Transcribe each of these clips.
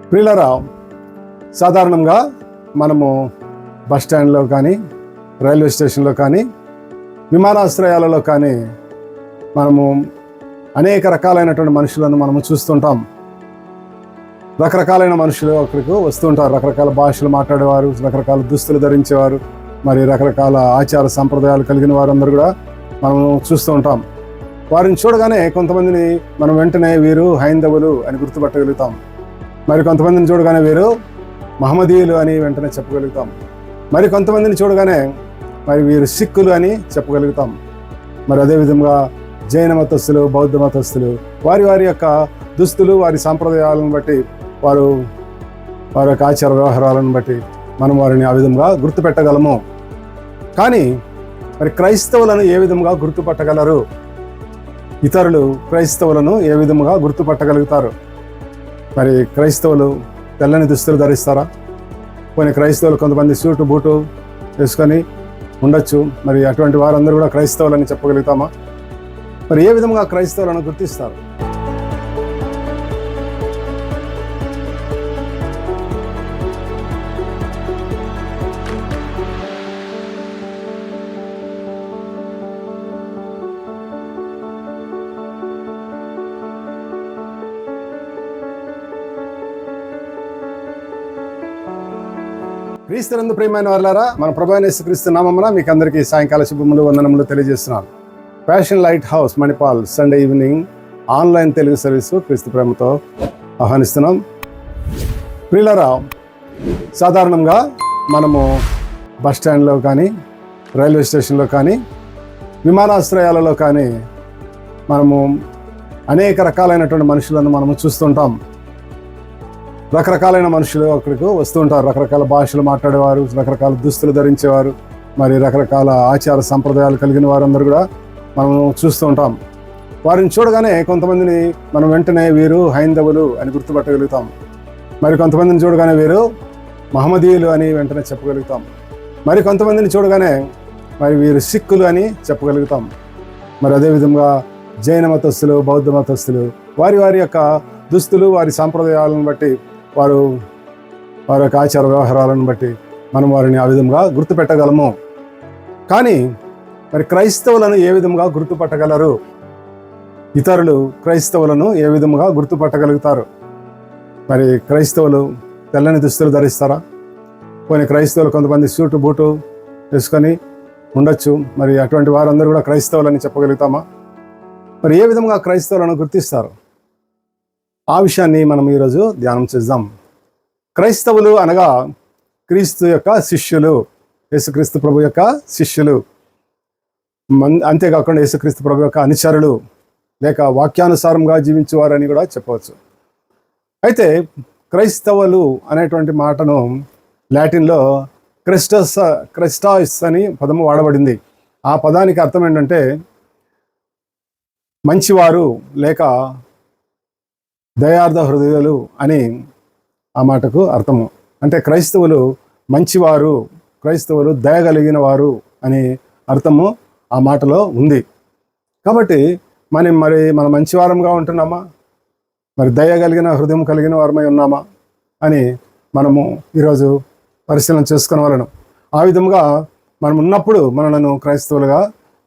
ప్రియులారా, సాధారణంగా మనము బస్ స్టాండ్లో కానీ, రైల్వే స్టేషన్లో కానీ, విమానాశ్రయాలలో కానీ మనము అనేక రకాలైనటువంటి మనుషులను మనము చూస్తుంటాం. రకరకాలైన మనుషులు అక్కడికి వస్తుంటారు. రకరకాల భాషలు మాట్లాడేవారు, రకరకాల దుస్తులు ధరించేవారు, మరి రకరకాల ఆచార సంప్రదాయాలు కలిగిన వారందరూ కూడా మనం చూస్తూ ఉంటాం. వారిని చూడగానే కొంతమందిని మనం వెంటనే వీరు హైందవులు అని గుర్తుపట్టగలుగుతాం. మరి కొంతమందిని చూడగానే వీరు మహమ్మదీయులు అని వెంటనే చెప్పగలుగుతాం. మరి కొంతమందిని చూడగానే మరి వీరు సిక్కులు అని చెప్పగలుగుతాం. మరి అదేవిధంగా జైన మతస్థులు, బౌద్ధ మతస్థులు వారి వారి యొక్క దుస్తులు, వారి సాంప్రదాయాలను బట్టి, వారి యొక్క ఆచార వ్యవహారాలను బట్టి మనం వారిని ఆ విధంగా గుర్తుపెట్టగలము. కానీ మరి క్రైస్తవులను ఏ విధంగా గుర్తుపట్టగలరు? ఇతరులు క్రైస్తవులను ఏ విధంగా గుర్తుపట్టగలుగుతారు? మరి క్రైస్తవులు తెల్లని దుస్తులు ధరిస్తారా? కొన్ని క్రైస్తవులు కొంతమంది సూటు బూటు వేసుకొని ఉండొచ్చు. మరి అటువంటి వారందరూ కూడా క్రైస్తవులని చెప్పగలుగుతామా? మరి ఏ విధంగా క్రైస్తవులను గుర్తిస్తారు? క్రీస్తునందు ప్రియమైన వారలారా, మన ప్రభువైన యేసుక్రీస్తు నామమున మీకు అందరికీ సాయంకాల శుభములు, వందనములు తెలియజేస్తున్నాను. Passion light house Manipal Sunday evening online Telugu service క్రీస్తు ప్రేమతో ఆహ్వానిస్తున్నాం. ప్రియులారా, సాధారణంగా మనము బస్ స్టాండ్లో కానీ, రైల్వే స్టేషన్లో కానీ, విమానాశ్రయాలలో కానీ మనము అనేక రకాలైనటువంటి మనుషులను మనము చూస్తుంటాం. రకరకాలైన మనుషులు అక్కడికి వస్తూ ఉంటారు. రకరకాల భాషలు మాట్లాడేవారు, రకరకాల దుస్తులు ధరించేవారు, మరి రకరకాల ఆచార సంప్రదాయాలు కలిగిన వారందరూ కూడా మనం చూస్తూ ఉంటాం. వారిని చూడగానే కొంతమందిని మనం వెంటనే వీరు హైందవులు అని గుర్తుపట్టగలుగుతాం. మరి కొంతమందిని చూడగానే వీరు మహమ్మదీయులు అని వెంటనే చెప్పగలుగుతాం. మరి కొంతమందిని చూడగానే మరి వీరు సిక్కులు అని చెప్పగలుగుతాం. మరి అదేవిధంగా జైన మతస్థులు, బౌద్ధ మతస్థులు వారి వారి యొక్క దుస్తులు, వారి సాంప్రదాయాలను బట్టి, వారి యొక్క ఆచార వ్యవహారాలను బట్టి మనం వారిని ఆ విధంగా గుర్తుపెట్టగలము. కానీ మరి క్రైస్తవులను ఏ విధంగా గుర్తుపట్టగలరు? ఇతరులు క్రైస్తవులను ఏ విధంగా గుర్తుపట్టగలుగుతారు? మరి క్రైస్తవులు తెల్లని దుస్తులు ధరిస్తారా? కొన్ని క్రైస్తవులు కొంతమంది సూటు బూటు వేసుకొని ఉండొచ్చు. మరి అటువంటి వారందరూ కూడా క్రైస్తవులని చెప్పగలుగుతామా? మరి ఏ విధంగా క్రైస్తవులను గుర్తిస్తారు? ఆ విషయాన్ని మనం ఈరోజు ధ్యానం చేద్దాం. క్రైస్తవులు అనగా క్రీస్తు యొక్క శిష్యులు, యేసుక్రీస్తు ప్రభు యొక్క శిష్యులు. అంతేకాకుండా యేసుక్రీస్తు ప్రభు యొక్క అనుచరులు, లేక వాక్యానుసారంగా జీవించేవారని కూడా చెప్పవచ్చు. అయితే క్రైస్తవులు అనేటువంటి మాటను లాటిన్లో క్రిస్టాస్ అని పదము వాడబడింది. ఆ పదానికి అర్థం ఏంటంటే మంచివారు లేక దయార్థ హృదయాలు అని ఆ మాటకు అర్థము. అంటే క్రైస్తవులు మంచివారు, క్రైస్తవులు దయగలిగిన వారు అని అర్థము ఆ మాటలో ఉంది. కాబట్టి మరి మనం మంచివారంగా ఉంటున్నామా? మరి దయ కలిగిన హృదయం కలిగిన వారమై ఉన్నామా అని మనము ఈరోజు పరిశీలన చేసుకోవాలను. ఆ విధంగా మనం ఉన్నప్పుడు మనలను క్రైస్తవులుగా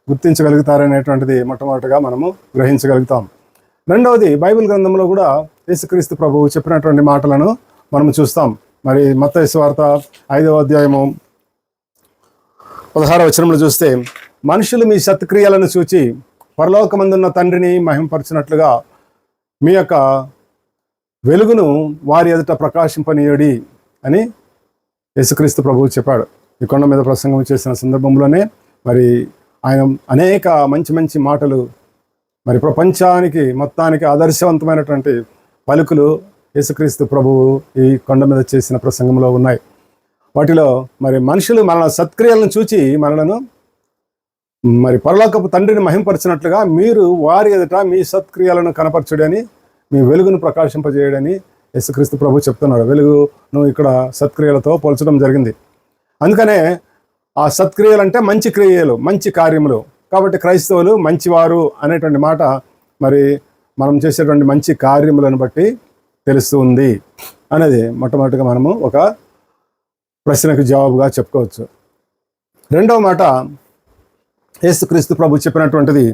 గుర్తించగలుగుతారనేటువంటిది మొట్టమొదటిగా మనము గ్రహించగలుగుతాం. రెండవది, బైబిల్ గ్రంథంలో కూడా యేసుక్రీస్తు ప్రభువు చెప్పినటువంటి మాటలను మనం చూస్తాం. మరి మత్తయి సువార్త 5వ అధ్యాయము 16వ వచనంలో చూస్తే, మనుషులు మీ సత్క్రియలను చూచి పరలోకమందున్న తండ్రిని మహింపరచినట్లుగా మీ యొక్క వెలుగును వారి ఎదుట ప్రకాశింపనీయుడి అని యేసుక్రీస్తు ప్రభువు చెప్పాడు. ఈ కొండ మీద ప్రసంగం చేసిన సందర్భంలోనే మరి ఆయన అనేక మంచి మంచి మాటలు, మరి ప్రపంచానికి మొత్తానికి ఆదర్శవంతమైనటువంటి పలుకులు యేసుక్రీస్తు ప్రభువు ఈ కొండ మీద చేసిన ప్రసంగంలో ఉన్నాయి. వాటిలో మరి మనుషులు మన సత్క్రియలను చూచి మనలను మరి పరలోకపు తండ్రిని మహింపరచినట్లుగా మీరు వారి ఎదుట మీ సత్క్రియలను కనపరచుడని, మీ వెలుగును ప్రకాశింపజేయడని యేసుక్రీస్తు ప్రభు చెప్తున్నాడు. వెలుగును ఇక్కడ సత్క్రియలతో పోల్చడం జరిగింది. అందుకనే ఆ సత్క్రియలు అంటే మంచి క్రియలు, మంచి కార్యములు. కాబట్టి క్రైస్తవులు మంచివారు అనేటువంటి మాట మరి మనం చేసేటువంటి మంచి కార్యములను బట్టి తెలుస్తూ ఉంది. అనేది మొట్టమొదటిగా మనము ఒక ప్రశ్నకు జవాబుగా చెప్పుకోవచ్చు. రెండవ మాట యేసుక్రీస్తు ప్రభు చెప్పినటువంటిది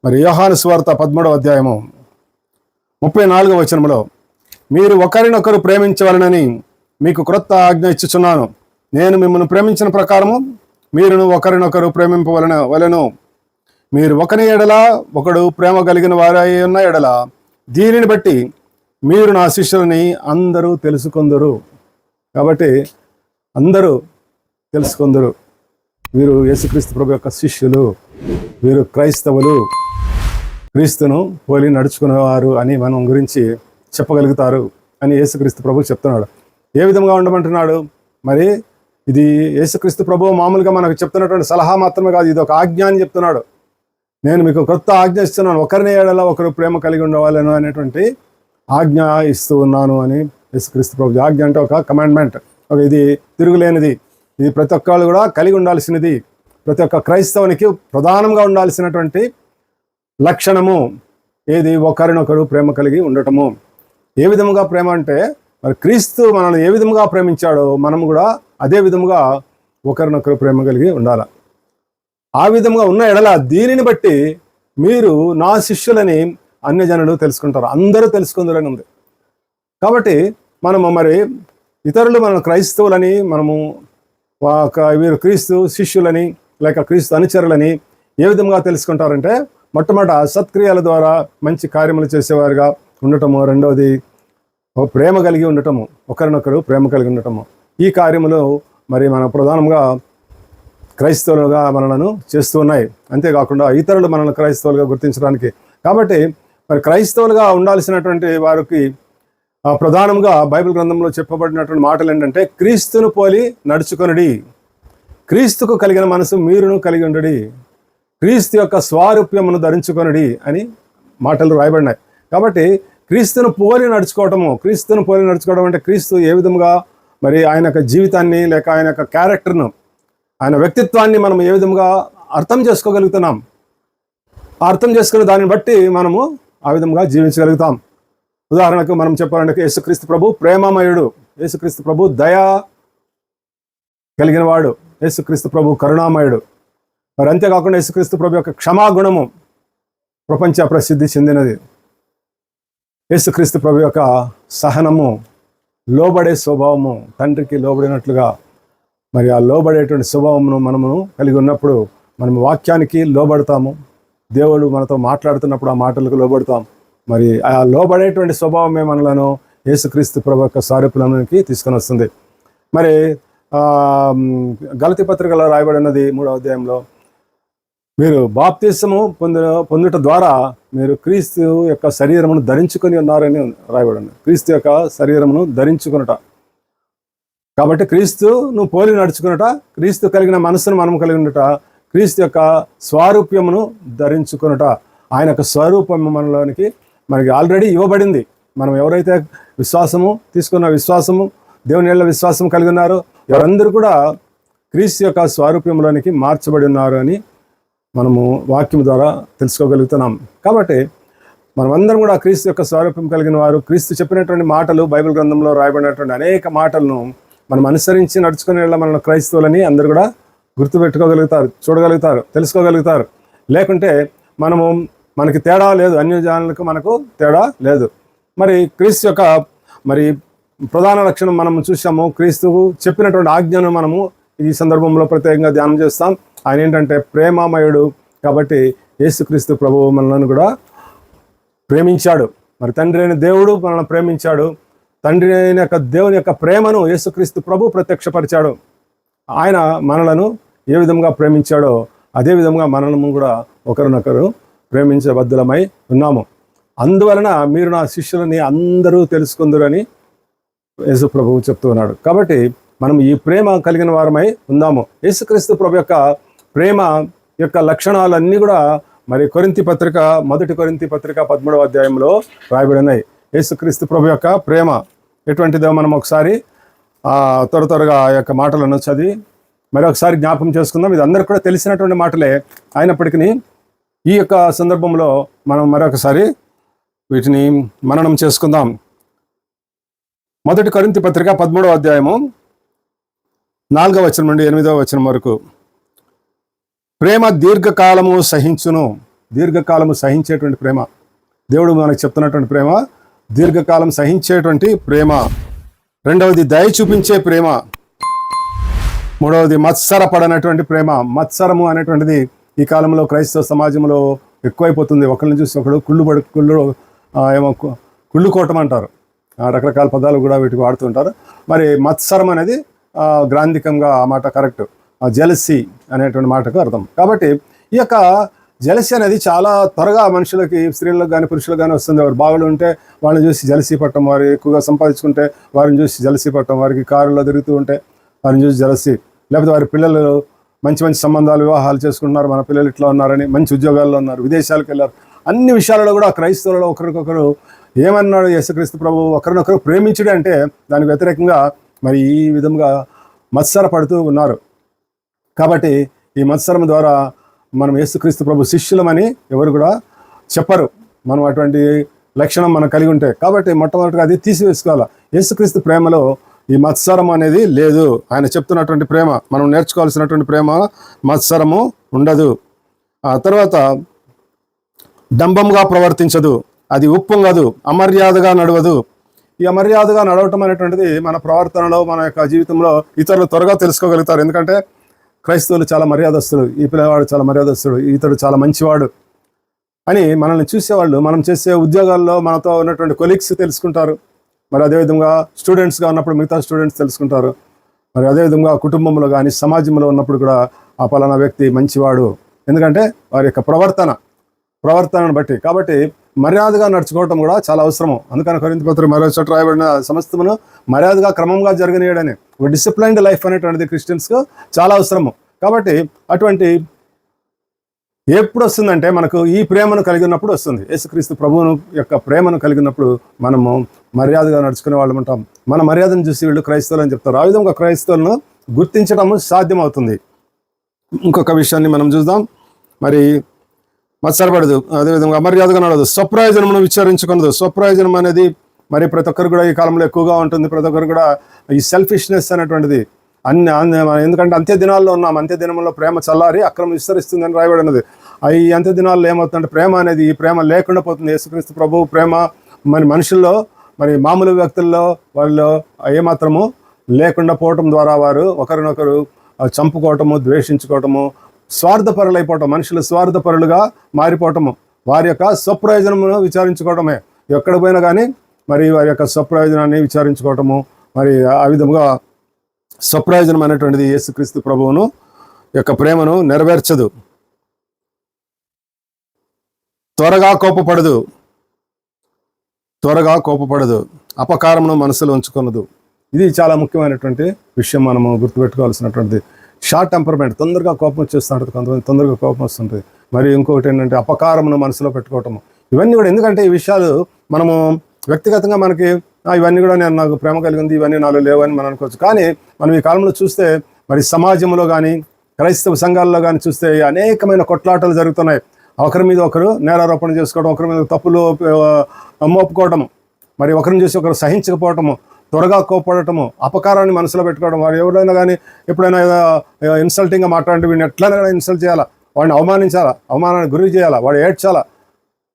మరి యోహాను సువార్త 13వ అధ్యాయము 34వ వచనంలో, మీరు ఒకరినొకరు ప్రేమించవలనని మీకు క్రొత్త ఆజ్ఞ ఇచ్చుచున్నాను, నేను మిమ్మల్ని ప్రేమించిన ప్రకారము మీరును ఒకరినొకరు ప్రేమింపవలెను. మీరు ఒకని ఎడల ఒకడు ప్రేమ కలిగిన వారై ఉన్న ఎడల దీనిని బట్టి మీరు నా శిష్యులని అందరూ తెలుసుకొందురు. కాబట్టి అందరూ తెలుసుకొందురు, వీరు యేసుక్రీస్తు ప్రభు యొక్క శిష్యులు, వీరు క్రైస్తవులు, క్రీస్తును పోలి నడుచుకునేవారు అని మనం గురించి చెప్పగలుగుతారు అని యేసుక్రీస్తు ప్రభు చెప్తున్నాడు. ఏ విధంగా ఉండమంటున్నాడు? మరి ఇది యేసుక్రీస్తు ప్రభు మామూలుగా మనకు చెప్తున్నటువంటి సలహా మాత్రమే కాదు, ఇది ఒక ఆజ్ఞ అని చెప్తున్నాడు. నేను మీకు కొత్త ఆజ్ఞ ఇస్తున్నాను, ఒకరిని ఏడలా ఒకరు ప్రేమ కలిగి ఉండవాలను అనేటువంటి ఆజ్ఞ ఇస్తూ ఉన్నాను అని యేసుక్రీస్తు ప్రభు. ఆజ్ఞ అంటే ఒక కమాండ్మెంట్, ఒక ఇది తిరుగులేనిది, ఇది ప్రతి ఒక్కళ్ళు కూడా కలిగి ఉండాల్సినది, ప్రతి ఒక్క క్రైస్తవునికి ప్రధానంగా ఉండాల్సినటువంటి లక్షణము ఏది? ఒకరినొకరు ప్రేమ కలిగి ఉండటము. ఏ విధముగా ప్రేమ అంటే, మరి క్రీస్తు మనల్ని ఏ విధముగా ప్రేమించాడో మనం కూడా అదే విధముగా ఒకరినొకరు ప్రేమ కలిగి ఉండాలి. ఆ విధముగా ఉన్న ఎడల దీనిని బట్టి మీరు నా శిష్యులని అన్యజనులు తెలుసుకుంటారు, అందరూ తెలుసుకుందరని ఉంది. కాబట్టి మనము మరి ఇతరులు మన క్రైస్తవులని మనము వీరు క్రీస్తు శిష్యులని లేక క్రీస్తు అనుచరులని ఏ విధంగా తెలుసుకుంటారంటే, మొట్టమొదట సత్క్రియల ద్వారా మంచి కార్యములు చేసేవారుగా ఉండటము, రెండవది ప్రేమ కలిగి ఉండటము, ఒకరినొకరు ప్రేమ కలిగి ఉండటము. ఈ కార్యములు మరి మన ప్రధానంగా క్రైస్తవులుగా మనలను చేస్తూ ఉన్నాయి. అంతేకాకుండా ఇతరులు మనల్ని క్రైస్తవులుగా గుర్తించడానికి. కాబట్టి మరి క్రైస్తవులుగా ఉండాల్సినటువంటి వారికి ప్రధానంగా బైబిల్ గ్రంథంలో చెప్పబడినటువంటి మాటలు ఏంటంటే, క్రీస్తును పోలి నడుచుకొనుడి, క్రీస్తుకు కలిగిన మనసు మీరును కలిగి ఉండడి, క్రీస్తు యొక్క స్వారూప్యమును ధరించుకొనుడి అని మాటలు రాయబడినాయి. కాబట్టి క్రీస్తును పోలి నడుచుకోవటము, క్రీస్తును పోలి నడుచుకోవడం అంటే క్రీస్తు ఏ విధంగా మరి ఆయన యొక్క జీవితాన్ని లేక ఆయన యొక్క క్యారెక్టర్ను, ఆయన వ్యక్తిత్వాన్ని మనం ఏ విధంగా అర్థం చేసుకోగలుగుతున్నాం, అర్థం చేసుకునే దాన్ని బట్టి మనము ఆ విధంగా జీవించగలుగుతాం. ఉదాహరణకు మనం చెప్పాలంటే యేసుక్రీస్తు ప్రభు ప్రేమమయుడు, యేసుక్రీస్తు ప్రభు దయా కలిగిన వాడు, యేసుక్రీస్తు ప్రభు కరుణామయుడు. మరి అంతేకాకుండా యేసుక్రీస్తు ప్రభు యొక్క క్షమాగుణము ప్రపంచ ప్రసిద్ధి చెందినది. యేసుక్రీస్తు ప్రభు యొక్క సహనము, లోబడే స్వభావము, తండ్రికి లోబడినట్లుగా మరి ఆ లోబడేటువంటి స్వభావమును మనము కలిగి ఉన్నప్పుడు మనం వాక్యానికి లోబడతాము, దేవుడు మనతో మాట్లాడుతున్నప్పుడు ఆ మాటలకు లోబడతాం. మరి ఆ లోబడేటువంటి స్వభావమే మనలను యేసుక్రీస్తు ప్రభు యొక్క సారూప్యంలోకి తీసుకొని వస్తుంది. మరి గలతీ పత్రికలో రాయబడినది 3వ అధ్యాయంలో, మీరు బాప్తిసము పొందుట ద్వారా మీరు క్రీస్తు యొక్క శరీరమును ధరించుకొని ఉన్నారని రాయబడింది. క్రీస్తు యొక్క శరీరమును ధరించుకునుట. కాబట్టి క్రీస్తును పోలి నడుచుకునుట, క్రీస్తు కలిగిన మనసును మనం కలిగి ఉండట, క్రీస్తు యొక్క స్వారూప్యమును ధరించుకునుట. ఆయన యొక్క స్వరూపము మనలోనికి మనకి ఆల్రెడీ ఇవ్వబడింది. మనం ఎవరైతే తీసుకున్న విశ్వాసము, దేవుని ఏళ్ళ విశ్వాసం కలిగి ఉన్నారో ఎవరందరూ కూడా క్రీస్తు యొక్క స్వారూప్యంలోనికి మార్చబడి ఉన్నారు అని మనము వాక్యం ద్వారా తెలుసుకోగలుగుతున్నాం. కాబట్టి మనమందరం కూడా క్రీస్తు యొక్క స్వరూపం కలిగిన వారు. క్రీస్తు చెప్పినటువంటి మాటలు, బైబిల్ గ్రంథంలో రాయబడినటువంటి అనేక మాటలను మనం అనుసరించి నడుచుకునే మన క్రైస్తవులని అందరూ కూడా గుర్తుపెట్టుకోగలుగుతారు, చూడగలుగుతారు, తెలుసుకోగలుగుతారు. లేకుంటే మనకి తేడా లేదు, అన్యజనులకు మనకు తేడా లేదు. మరి క్రీస్తు యొక్క మరి ప్రధాన లక్షణం మనం చూసాము. క్రీస్తు చెప్పినటువంటి ఆజ్ఞను మనము ఈ సందర్భంలో ప్రత్యేకంగా ధ్యానం చేస్తాం. ఆయన ఏంటంటే ప్రేమమయుడు. కాబట్టి యేసుక్రీస్తు ప్రభువు మనల్ని కూడా ప్రేమించాడు. మరి తండ్రి అయిన దేవుడు మనల్ని ప్రేమించాడు. తండ్రి అయిన యొక్క దేవుని యొక్క ప్రేమను యేసుక్రీస్తు ప్రభు ప్రత్యక్షపరిచాడు. ఆయన మనలను ఏ విధంగా ప్రేమించాడో అదే విధంగా మనము కూడా ఒకరినొకరు ప్రేమించబద్ధులమై ఉన్నాము. అందువలన మీరు నా శిష్యులని అందరూ తెలుసుకుందురని యేసు ప్రభువు చెప్తూ ఉన్నాడు. కాబట్టి మనం ఈ ప్రేమ కలిగిన వారమై ఉందాము. యేసుక్రీస్తు ప్రభు యొక్క ప్రేమ యొక్క లక్షణాలన్నీ కూడా మరి మొదటి కొరింథీ పత్రిక 13వ అధ్యాయంలో రాయబడినాయి. యేసుక్రీస్తు ప్రభు యొక్క ప్రేమ ఎటువంటిదో మనం ఒకసారి త్వరగా ఆ యొక్క మాటలను చదివి మరి ఒకసారి జ్ఞాపకం చేసుకుందాం. ఇది అందరికి కూడా తెలిసినటువంటి మాటలే అయినప్పటికీ ఈ యొక్క సందర్భంలో మనం మరొకసారి వీటిని మననం చేసుకుందాం. మొదటి కొరింథీ పత్రిక 13వ అధ్యాయము 4వ వచనం నుండి 8వ వచనం వరకు. ప్రేమ దీర్ఘకాలము సహించును. దీర్ఘకాలము సహించేటువంటి ప్రేమ. దేవుడు మనకు చెప్తున్నటువంటి ప్రేమ దీర్ఘకాలం సహించేటువంటి ప్రేమ. రెండవది దయ చూపించే ప్రేమ. మూడవది మత్సరపడనటువంటి ప్రేమ. మత్సరము అనేటువంటిది ఈ కాలంలో క్రైస్తవ సమాజంలో ఎక్కువైపోతుంది. ఒకరిని చూసి ఒకడు కుళ్ళుకోవటం అంటారు. రకరకాల పదాలు కూడా వీటికి వాడుతుంటారు. మరి మత్సరం అనేది గ్రాంధికంగా ఆ మాట కరెక్ట్. జెలసీ అనేటువంటి మాటకు అర్థం. కాబట్టి ఈ యొక్క జెలసీ అనేది చాలా త్వరగా మనుషులకి, స్త్రీలకు కానీ పురుషులకు కానీ వస్తుంది. వారు బాగులు ఉంటే వాళ్ళని చూసి జెలసీ పట్టడం, వారు ఎక్కువగా సంపాదించుకుంటే వారిని చూసి జెలసీ పట్టడం, వారికి కారులో తిరుగుతూ ఉంటే వారిని చూసి జెలసీ, లేకపోతే వారి పిల్లలు మంచి మంచి సంబంధాలు, వివాహాలు చేసుకుంటున్నారు, మన పిల్లలు ఇట్లా ఉన్నారని, మంచి ఉద్యోగాల్లో ఉన్నారు, విదేశాలకు వెళ్ళారు. అన్ని విషయాలలో కూడా క్రైస్తవులలో ఒకరికొకరు ఏమన్నాడు యేసుక్రీస్తు ప్రభు, ఒకరినొకరు ప్రేమించుడు అంటే దానికి వ్యతిరేకంగా మరి ఈ విధంగా మత్సరపడుతూ ఉన్నారు. కాబట్టి ఈ మత్సరం ద్వారా మనం యేసుక్రీస్తు ప్రభు శిష్యులమని ఎవరు కూడా చెప్పరు, మనం అటువంటి లక్షణం మనం కలిగి ఉంటే. కాబట్టి మొట్టమొదటిగా అది తీసివేసుకోవాలి. యేసుక్రీస్తు ప్రేమలో ఈ మత్సరం అనేది లేదు. ఆయన చెప్తున్నటువంటి ప్రేమ, మనం నేర్చుకోవాల్సినటువంటి ప్రేమ మత్సరము ఉండదు. ఆ తర్వాత డంబంగా ప్రవర్తించదు, అది ఉప్పొంగదు, అమర్యాదగా నడవదు. ఈ అమర్యాదగా నడవటం అనేటువంటిది మన ప్రవర్తనలో, మన యొక్క జీవితంలో ఇతరులు త్వరగా తెలుసుకోగలుగుతారు. ఎందుకంటే క్రైస్తవులు చాలా మర్యాదస్తుడు, ఈ పిల్లవాడు చాలా మర్యాదస్తుడు, ఇతడు చాలా మంచివాడు అని మనల్ని చూసేవాళ్ళు, మనం చేసే ఉద్యోగాల్లో మనతో ఉన్నటువంటి కొలీగ్స్ తెలుసుకుంటారు. మరి అదేవిధంగా స్టూడెంట్స్గా ఉన్నప్పుడు మిగతా స్టూడెంట్స్ తెలుసుకుంటారు. మరి అదేవిధంగా కుటుంబంలో కానీ సమాజంలో ఉన్నప్పుడు కూడా ఆ పలానా వ్యక్తి మంచివాడు, ఎందుకంటే వారి యొక్క ప్రవర్తనను బట్టి. కాబట్టి మర్యాదగా నడుచుకోవటం కూడా చాలా అవసరము. అందుకని కొరింథీ పత్రిక మరో చోట రాయబడిన సమస్తమును మర్యాదగా క్రమంగా జరగనీయడని, ఒక డిసిప్లైన్డ్ లైఫ్ అనేటువంటిది క్రిస్టియన్స్కు చాలా అవసరము. కాబట్టి అటువంటి ఎప్పుడు వస్తుందంటే మనకు ఈ ప్రేమను కలిగినప్పుడు వస్తుంది. యేసుక్రీస్తు ప్రభువును యొక్క ప్రేమను కలిగినప్పుడు మనము మర్యాదగా నడుచుకునే వాళ్ళం ఉంటాం. మన మర్యాదను చూసి వీళ్ళు క్రైస్తవులు అని చెప్తారు. ఆ విధంగా క్రైస్తవులను గుర్తించడము సాధ్యమవుతుంది. ఇంకొక విషయాన్ని మనం చూద్దాం. మరి మత్సరపడదు, అదేవిధంగా అమర్యాదగా నడవదు, స్వప్రయోజనమును విచారించుకున్నదు. స్వప్రయోజనం అనేది మరి ప్రతి ఒక్కరు కూడా ఈ కాలంలో ఎక్కువగా ఉంటుంది. ప్రతి ఒక్కరు కూడా ఈ సెల్ఫిష్నెస్ అనేటువంటిది ఎందుకంటే అంత్య దినాల్లో ఉన్నాం. అంత్య దినంలో ప్రేమ చల్లారి అక్రమం విస్తరిస్తుందని రాయబడినది. ఈ అంత్య దినాల్లో ఏమవుతుందంటే ప్రేమ అనేది, ఈ ప్రేమ లేకుండా పోతుంది. యేసుక్రీస్తు ప్రభువు ప్రేమ మరి మనుషుల్లో, మరి మామూలు వ్యక్తుల్లో వాళ్ళు ఏమాత్రము లేకుండా పోవటం ద్వారా వారు ఒకరినొకరు చంపుకోవటము, ద్వేషించుకోవటము, స్వార్థపరులైపోవటం, మనుషులు స్వార్థపరులుగా మారిపోవటము, వారి యొక్క స్వప్రయోజనమును విచారించుకోవటమే. ఎక్కడ పోయినా కానీ మరి వారి యొక్క స్వప్రయోజనాన్ని విచారించుకోవటము, మరి ఆ విధముగా స్వప్రయోజనం అనేటువంటిది యేసుక్రీస్తు ప్రభువును యొక్క ప్రేమను నెరవేర్చదు. త్వరగా కోపపడదు, అపకారమును మనసులో ఉంచుకున్నదు. ఇది చాలా ముఖ్యమైనటువంటి విషయం, మనము గుర్తుపెట్టుకోవాల్సినటువంటిది. షార్ట్ టెంపర్మెంట్, తొందరగా కోపం వచ్చేస్తూ ఉంటుంది, కొంతమంది తొందరగా కోపం వస్తుంటుంది. మరి ఇంకొకటి ఏంటంటే అపకారమును మనసులో పెట్టుకోవటము. ఇవన్నీ కూడా ఎందుకంటే ఈ విషయాలు మనము వ్యక్తిగతంగా మనకి ఇవన్నీ కూడా నాకు ప్రేమ కలిగింది, ఇవన్నీ నాలో లేవని మనం అనుకోవచ్చు. కానీ మనం ఈ కాలంలో చూస్తే మరి సమాజంలో కానీ క్రైస్తవ సంఘాల్లో కానీ చూస్తే అనేకమైన కొట్లాటలు జరుగుతున్నాయి. ఒకరి మీద ఒకరు నేరారోపణ చేసుకోవడం, ఒకరి మీద తప్పులు మోపుకోవడము, మరి ఒకరిని చూసి ఒకరు సహించకపోవటము, త్వరగా కోపడటము, అపకారాన్ని మనసులో పెట్టుకోవడం. వాడు ఎవరైనా కానీ ఎప్పుడైనా ఇన్సల్టింగ్గా మాట్లాడితే వీడిని ఎట్లయినా కానీ ఇన్సల్ట్ చేయాలా, వాడిని అవమానించాలా, అవమానానికి గురి చేయాలా, వాడు ఏడ్చాలా.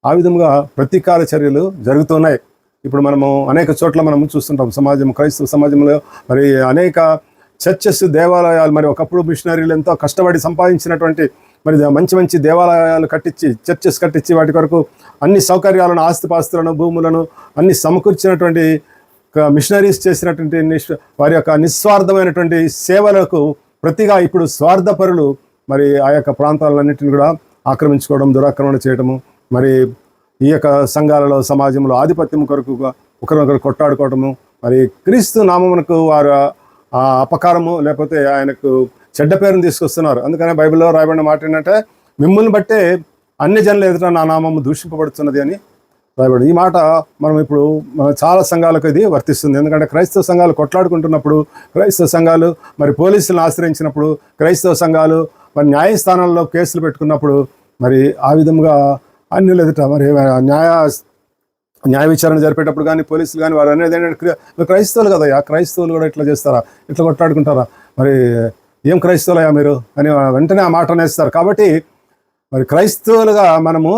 ఆ విధంగా ప్రతీకార చర్యలు జరుగుతున్నాయి. ఇప్పుడు మనము అనేక చోట్ల మనం చూస్తుంటాం. క్రైస్తవ సమాజంలో మరి అనేక చర్చెస్, దేవాలయాలు, మరి ఒకప్పుడు మిషనరీలు ఎంతో కష్టపడి సంపాదించినటువంటి మరి మంచి మంచి దేవాలయాలు కట్టించి, చర్చెస్ కట్టించి, వాటి కొరకు అన్ని సౌకర్యాలను, ఆస్తిపాస్తులను, భూములను అన్ని సమకూర్చినటువంటి మిషనరీస్ చేసినటువంటి వారి యొక్క నిస్వార్థమైనటువంటి సేవలకు ప్రతిగా ఇప్పుడు స్వార్థపరులు మరి ఆ యొక్క ప్రాంతాలన్నింటిని కూడా ఆక్రమించుకోవడం, దురాక్రమణ చేయడము, మరి ఈ యొక్క సంఘాలలో, సమాజంలో ఆధిపత్యం కొరకు ఒకరినొకరు కొట్టాడుకోవటము, మరి క్రీస్తు నామమునకు వారు అపకారము లేకపోతే ఆయనకు చెడ్డ పేరును తీసుకొస్తున్నారు. అందుకనే బైబిల్లో రాయబడిన మాట ఏంటంటే, మిమ్మల్ని బట్టే అన్ని జనుల ఎదుట నా నామము దూషింపబడుతున్నది అని రాయబడి. ఈ మాట మనం ఇప్పుడు చాలా సంఘాలకు ఇది వర్తిస్తుంది. ఎందుకంటే క్రైస్తవ సంఘాలు కొట్లాడుకుంటున్నప్పుడు, క్రైస్తవ సంఘాలు మరి పోలీసులను ఆశ్రయించినప్పుడు, క్రైస్తవ సంఘాలు మరి న్యాయస్థానాల్లో కేసులు పెట్టుకున్నప్పుడు, మరి ఆ విధంగా అన్యుల ఎదుట మరి న్యాయ విచారణ జరిపేటప్పుడు కానీ పోలీసులు కానీ వారు అనేది ఏంటంటే క్రైస్తవులు కదా, ఆ క్రైస్తవులు కూడా ఇట్లా చేస్తారా, ఇట్లా కొట్లాడుకుంటారా, మరి ఏం క్రైస్తవులయ్యా మీరు అని వెంటనే ఆ మాట అనేస్తారు. కాబట్టి మరి క్రైస్తవులుగా మనము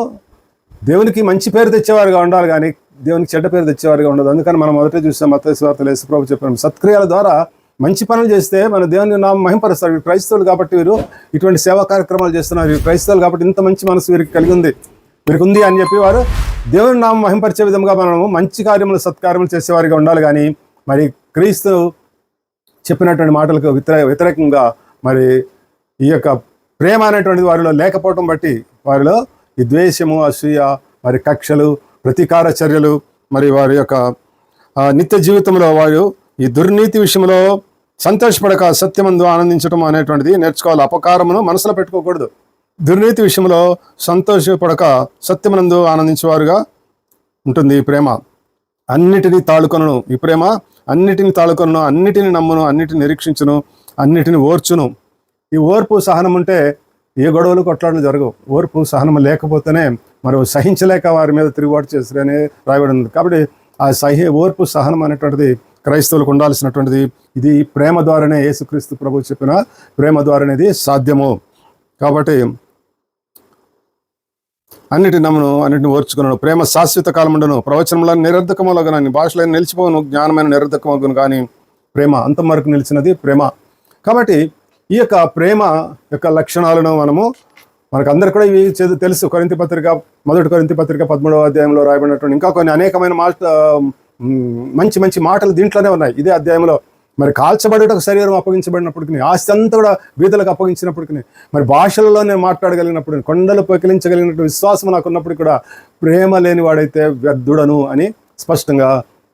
దేవునికి మంచి పేరు తెచ్చేవారుగా ఉండాలి, కానీ దేవునికి చెడ్డ పేరు తెచ్చేవారుగా ఉండదు. అందుకని మనం మొదట చూసాం మత్తయి సువార్తలో యేసు ప్రభు చెప్పారు, సత్క్రియల ద్వారా మంచి పనులు చేస్తే మన దేవుని నామం మహింపరుస్తారు. వీరు క్రైస్తవులు కాబట్టి వీరు ఇటువంటి సేవా కార్యక్రమాలు చేస్తున్నారు, వీరు క్రైస్తవులు కాబట్టి ఇంత మంచి మనసు వీరికి కలిగి ఉంది, వీరికి ఉంది అని చెప్పి వారు దేవుని నామం మహింపరిచే విధంగా మనము మంచి కార్యములు సత్కార్యములు చేసేవారిగా ఉండాలి. కానీ మరి క్రీస్తు చెప్పినటువంటి మాటలకు వ్యతిరేకంగా మరి ఈ యొక్క ప్రేమ అనేటువంటిది వారిలో లేకపోవటం బట్టి వారిలో ఈ ద్వేషము, అసూయ, మరి కక్షలు, ప్రతీకార చర్యలు, మరి వారి యొక్క నిత్య జీవితంలో వారు ఈ దుర్నీతి విషయంలో సంతోషపడక సత్యమందు ఆనందించడం అనేటువంటిది నేర్చుకోవాలి. అపకారమును మనసులో పెట్టుకోకూడదు. దుర్నీతి విషయంలో సంతోషపడక సత్యమనందు ఆనందించేవారుగా ఉంటుంది ఈ ప్రేమ. అన్నిటినీ తాళుకొను, ఈ ప్రేమ అన్నిటిని తాళుకొను, అన్నిటిని నమ్మును, అన్నిటిని నిరీక్షించును, అన్నిటిని ఓర్చును. ఈ ఓర్పు సహనం ఉంటే ఏ గొడవలు కొట్లాటలు జరగవు. ఓర్పు సహనం లేకపోతేనే మరి సహించలేక వారి మీద తిరుగుబాటు చేస్తారని రాయబడి ఉంది. కాబట్టి ఆ ఓర్పు సహనం అనేటువంటిది క్రైస్తవులకు ఉండాల్సినటువంటిది. ఇది ప్రేమ ద్వారానే, యేసుక్రీస్తు ప్రభు చెప్పిన ప్రేమ ద్వారానేది సాధ్యము. కాబట్టి అన్నిటిని నమ్మును, అన్నిటిని ఓర్చుకున్నాను. ప్రేమ శాశ్వత కాలముండును, ప్రవచనములను నిరర్ధకములగునని, భాషలను నిలిచిపోను, జ్ఞానమైన నిరర్ధకమగును, కానీ ప్రేమ అంతం వరకు నిలిచినది ప్రేమ. కాబట్టి ఈ యొక్క ప్రేమ యొక్క లక్షణాలను మనకు అందరు కూడా ఇవి తెలుసు. కొరింథీ పత్రిక, మొదటి కొరింథీ పత్రిక 13వ అధ్యాయంలో రాయబడినటువంటి ఇంకా కొన్ని అనేకమైన మంచి మంచి మాటలు దీంట్లోనే ఉన్నాయి. ఇదే అధ్యాయంలో మరి కాల్చబడేటకు శరీరం అప్పగించబడినప్పటికీ, ఆస్తి అంతా కూడా బీదలకు అప్పగించినప్పటికీ, మరి భాషలలోనే మాట్లాడగలిగినప్పుడు, కొండలు పొకిలించగలిగినట్టు విశ్వాసం నాకు ఉన్నప్పటికీ కూడా ప్రేమ లేని వాడైతే వ్యర్థుడను అని స్పష్టంగా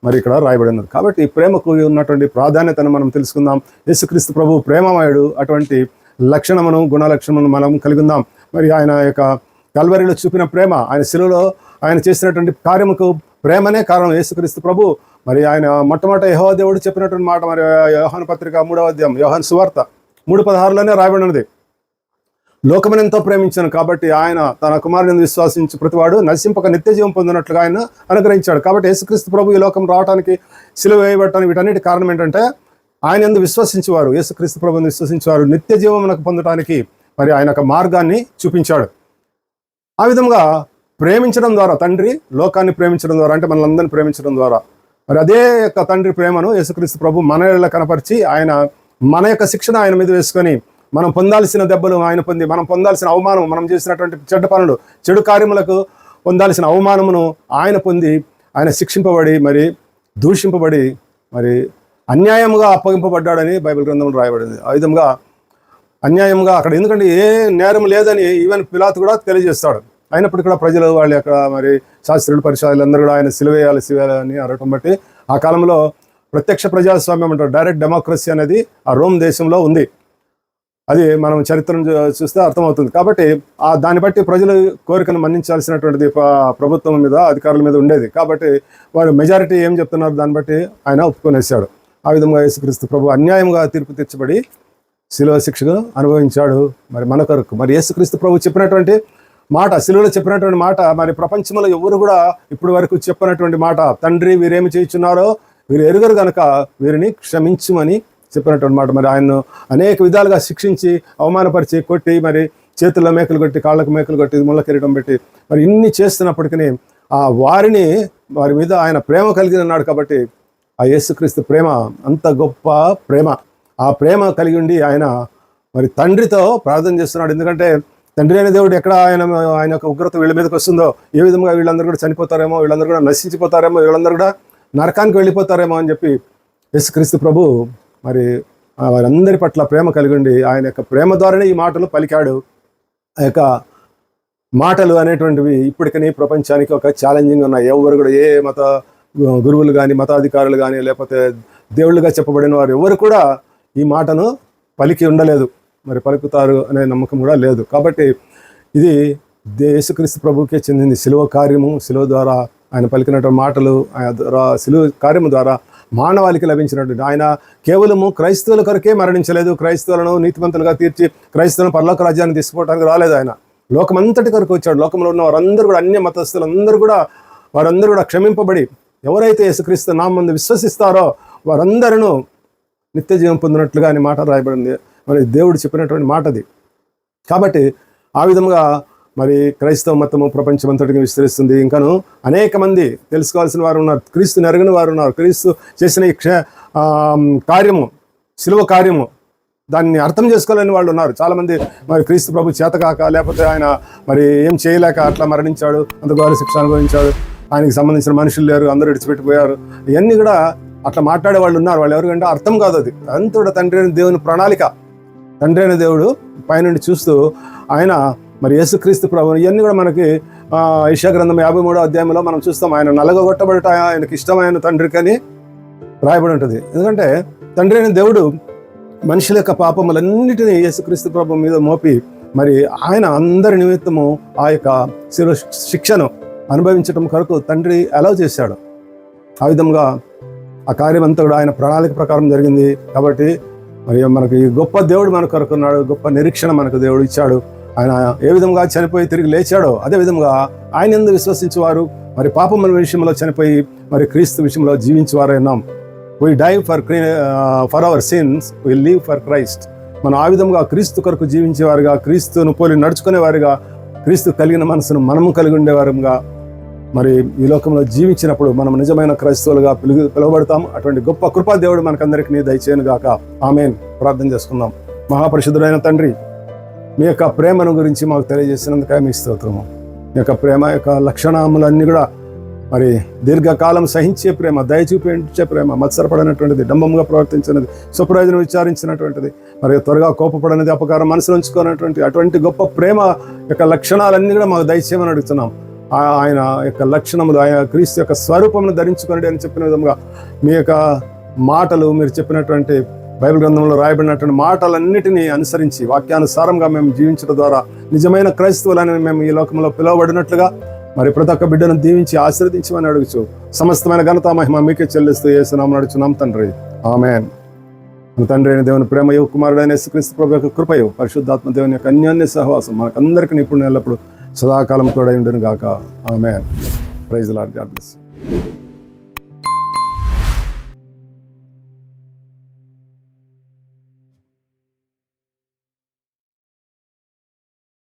మరి ఇక్కడ రాయబడినది. కాబట్టి ప్రేమకు ఉన్నటువంటి ప్రాధాన్యతను మనం తెలుసుకుందాం. యేసుక్రీస్తు ప్రభు ప్రేమమయుడు. అటువంటి లక్షణమును, గుణలక్షణమును మనం కలిగి ఉందాం. మరి ఆయన యొక్క కల్వరిలో చూపిన ప్రేమ, ఆయన శిలువలో ఆయన చేసినటువంటి కార్యముకు ప్రేమనే కారణం. యేసుక్రీస్తు ప్రభు మరి ఆయన మొట్టమొదట యెహోవా దేవుడు చెప్పినటువంటి మాట, మరి యోహాను పత్రిక 3వ అధ్యాయం, యోహాను సువార్త 3:16లోనే రాయబడినది. లోకమును ఎంతో ప్రేమించాను కాబట్టి ఆయన తన కుమారుని విశ్వాసించి ప్రతివాడు నశింపక నిత్య జీవం పొందినట్లుగా ఆయన అనుగ్రహించాడు. కాబట్టి యేసుక్రీస్తు ప్రభు ఈ లోకం రావడానికి, సిలువ వేయబడటానికి, వీటన్నిటి కారణం ఏంటంటే ఆయన యందు విశ్వసించేవారు, యేసుక్రీస్తు ప్రభుని విశ్వసించేవారు నిత్య జీవమునకు పొందడానికి మరి ఆయన యొక్క మార్గాన్ని చూపించాడు. ఆ విధంగా ప్రేమించడం ద్వారా, తండ్రి లోకాన్ని ప్రేమించడం ద్వారా, అంటే మనల్ని ప్రేమించడం ద్వారా, మరి అదే యొక్క తండ్రి ప్రేమను యేసుక్రీస్తు ప్రభు మన ఏళ్ళ కనపరిచి ఆయన మన యొక్క శిక్షణ ఆయన మీద వేసుకొని, మనం పొందాల్సిన దెబ్బలు ఆయన పొంది, మనం పొందాల్సిన అవమానం, మనం చేసినటువంటి చెడ్డ పనులు, చెడు కార్యములకు పొందాల్సిన అవమానమును ఆయన పొంది, ఆయన శిక్షింపబడి, మరి దూషింపబడి, మరి అన్యాయంగా అప్పగింపబడ్డాడని బైబిల్ గ్రంథంలో రాయబడింది. ఆ విధంగా అన్యాయంగా అక్కడ, ఎందుకంటే ఏ నేరం లేదని ఈవెన్ పిలాతు కూడా తెలియజేస్తాడు. అయినప్పటికీ కూడా ప్రజలు, వాళ్ళ యొక్క మరి శాస్త్రులు, పరిశోధకులు అందరూ కూడా ఆయన సిలువేయాలి అని అనటం బట్టి ఆ కాలంలో ప్రత్యక్ష ప్రజాస్వామ్యం అంటారు, డైరెక్ట్ డెమోక్రసీ అనేది ఆ రోమ్ దేశంలో ఉంది. అది మనం చరిత్రను చూస్తే అర్థమవుతుంది. కాబట్టి దాన్ని బట్టి ప్రజలు కోరికను మన్నించాల్సినటువంటిది ప్రభుత్వం మీద, అధికారుల మీద ఉండేది. కాబట్టి వారు మెజారిటీ ఏం చెప్తున్నారు దాన్ని బట్టి ఆయన ఒప్పుకొనేసాడు. ఆ విధంగా యేసుక్రీస్తు ప్రభు అన్యాయంగా తీర్పు తెచ్చబడి శిలువ శిక్షను అనుభవించాడు మరి మన కొరకు. మరి యేసుక్రీస్తు ప్రభు చెప్పినటువంటి మాట, శిలువలో చెప్పినటువంటి మాట, మరి ప్రపంచంలో ఎవరు కూడా ఇప్పటి వరకు చెప్పినటువంటి మాట, తండ్రి వీరేమి చేయుచున్నారో వీరు ఎరుగరు గనక వీరిని క్షమించుమని చెప్పినటువంటి మాట. మరి ఆయన్ను అనేక విధాలుగా శిక్షించి, అవమానపరిచి, కొట్టి, మరి చేతుల్లో మేకలు కొట్టి, కాళ్ళకు మేకలు కొట్టి, ముళ్ళ కిరీటం పెట్టి, మరి ఇన్ని చేస్తున్నప్పటికీ వారి మీద ఆయన ప్రేమ కలిగి ఉన్నాడు. కాబట్టి ఆ యేసుక్రీస్తు ప్రేమ అంత గొప్ప ప్రేమ. ఆ ప్రేమ కలిగి ఉండి ఆయన మరి తండ్రితో ప్రార్థన చేస్తున్నాడు. ఎందుకంటే తండ్రి అయిన దేవుడు ఎక్కడ ఆయన యొక్క ఉగ్రత వీళ్ళ మీదకి వస్తుందో, ఏ విధంగా వీళ్ళందరూ కూడా చనిపోతారేమో, వీళ్ళందరూ కూడా నశించిపోతారేమో, వీళ్ళందరూ కూడా నరకానికి వెళ్ళిపోతారేమో అని చెప్పి యేసుక్రీస్తు ప్రభు మరి వారందరి పట్ల ప్రేమ కలిగి ఉండి ఆయన యొక్క ప్రేమ ద్వారానే ఈ మాటలు పలికాడు. ఆ యొక్క మాటలు అనేటువంటివి ఇప్పటికీ ప్రపంచానికి ఒక ఛాలెంజింగ్ ఉన్నాయి. ఎవరు కూడా, ఏ మత గురువులు కానీ, మతాధికారులు కానీ, లేకపోతే దేవుళ్ళుగా చెప్పబడిన వారు ఎవరు కూడా ఈ మాటను పలికి ఉండలేదు, మరి పలుకుతారు అనే నమ్మకం కూడా లేదు. కాబట్టి ఇది యేసుక్రీస్తు ప్రభుకే చెందింది. శిలువ కార్యము, శిలువ ద్వారా ఆయన పలికినటువంటి మాటలు, ఆయన ద్వారా శిలువ కార్యము ద్వారా మానవాళికి లభించినటువంటి, ఆయన కేవలము క్రైస్తవుల కొరకే మరణించలేదు, క్రైస్తవులను నీతిమంతులుగా తీర్చి క్రైస్తవులను పరలోక రాజ్యాన్ని తీసుకుపోవడానికి రాలేదు. ఆయన లోకమంతటి కొరకు వచ్చాడు. లోకంలో ఉన్న వారందరూ కూడా, అన్య మతస్థులందరూ కూడా వారందరూ కూడా క్షమింపబడి ఎవరైతే యేసుక్రీస్తు నామమున విశ్వసిస్తారో వారందరూ నిత్య జీవం పొందినట్లుగా అని మాట రాయబడింది. మరి దేవుడు చెప్పినటువంటి మాట అది. కాబట్టి ఆ విధంగా మరి క్రైస్తవ మతము ప్రపంచమంతటికి విస్తరిస్తుంది. ఇంకాను అనేక మంది తెలుసుకోవాల్సిన వారు ఉన్నారు, క్రీస్తుని ఎరగని వారు ఉన్నారు. క్రీస్తు చేసిన ఈ కార్యము, శిలువ కార్యము, దాన్ని అర్థం చేసుకోలేని వాళ్ళు ఉన్నారు చాలామంది. మరి క్రీస్తు ప్రభు చేతకాక, లేకపోతే ఆయన మరి ఏం చేయలేక అట్లా మరణించాడు, అంత ఘోర శిక్ష అనుభవించాడు, ఆయనకి సంబంధించిన మనుషులు లేరు, అందరూ విడిచిపెట్టిపోయారు, ఇవన్నీ కూడా అట్లా మాట్లాడే వాళ్ళు ఉన్నారు. వాళ్ళు ఎవరికంటే అర్థం కాదు అది. అంతా కూడా తండ్రి అయిన దేవుని ప్రణాళిక. తండ్రి అయిన దేవుడు పైనుండి చూస్తూ ఆయన మరి యేసుక్రీస్తు ప్రభు, ఇవన్నీ కూడా మనకి యెషయా గ్రంథం 53వ అధ్యాయంలో మనం చూస్తాం. ఆయన నలగొట్టబడట ఆయనకి ఇష్టమైన తండ్రికి అని రాయబడి ఉంటుంది. ఎందుకంటే తండ్రి అయిన దేవుడు మనుషుల యొక్క పాపములన్నిటినీ యేసుక్రీస్తు ప్రభు మీద మోపి మరి ఆయన అందరి నిమిత్తము ఆ యొక్క శిక్షను అనుభవించడం కొరకు తండ్రి అలౌ చేశాడు. ఆ విధంగా ఆ కార్యం అంతా కూడా ఆయన ప్రణాళిక ప్రకారం జరిగింది. కాబట్టి మరి మనకి గొప్ప దేవుడు మన కొరకు ఉన్నాడు, గొప్ప నిరీక్షణ మనకు దేవుడు ఇచ్చాడు. ఆయన ఏ విధంగా చనిపోయి తిరిగి లేచాడో అదే విధంగా ఆయన యందు విశ్వసించేవారు మరి పాపముల విషయంలో చనిపోయి మరి క్రీస్తు విషయంలో జీవించేవారైనాం. We die for our sins, we live for Christ. మనం ఆ విధంగా క్రీస్తు కొరకు జీవించేవారుగా, క్రీస్తును పోలి నడుచుకునేవారుగా, క్రీస్తు కలిగిన మనసును మనము కలిగి ఉండేవారుగా మరి ఈ లోకంలో జీవించినప్పుడు మనం నిజమైన క్రైస్తవులుగా పిలువబడతాం. అటువంటి గొప్ప కృపా దేవుడు మనకందరికీ దయచేయను గాక. ఆమేన్. ప్రార్థన చేసుకుందాం. మహాపరిశుద్ధుడైన తండ్రి, మీ యొక్క ప్రేమను గురించి మాకు తెలియజేసినందుకే మీ స్తోత్రము. మీ యొక్క ప్రేమ యొక్క లక్షణములన్నీ కూడా మరి దీర్ఘకాలం సహించే ప్రేమ, దయ చూపించే ప్రేమ, మత్సరపడినటువంటిది, డంబంగా ప్రవర్తించినది, స్వప్రయోజనం విచారించినటువంటిది, మరి త్వరగా కోపపడినది, అపకారం మనసులో ఉంచుకున్నటువంటి అటువంటి గొప్ప ప్రేమ యొక్క లక్షణాలన్నీ కూడా మాకు దయచేయమని అడుగుతున్నాం. ఆయన యొక్క లక్షణములు, ఆయన క్రీస్తు యొక్క స్వరూపమును ధరించుకోండి అని చెప్పిన విధంగా మీ యొక్క మాటలు, మీరు చెప్పినటువంటి బైబిల్ గ్రంథంలో రాయబడినటువంటి మాటలన్నిటినీ అనుసరించి వాక్యానుసారంగా మేము జీవించడం ద్వారా నిజమైన క్రైస్తవులని మేము ఈ లోకంలో పిలువబడినట్లుగా మరి ప్రతి ఒక్క బిడ్డను దీవించి ఆశీర్వదించమని అడుగుచు సమస్తమైన ఘనత మహిమ మీకే చెల్లిస్తూ యేసునామమున అడుగుచున్నాం తండ్రి. ఆమేన్. మన తండ్రి అయిన దేవుని ప్రేమయు, కుమారుడైన యేసుక్రీస్తు ప్రభు యొక్క కృపయు, పరిశుద్ధాత్మ దేవుని యొక్క అన్యోన్య సహవాసం మనకందరికీ ఇప్పుడు ఎల్లప్పుడు సదాకాలం తోడై ఉండును గాక. ఆమేన్. Praise the Lord. God bless.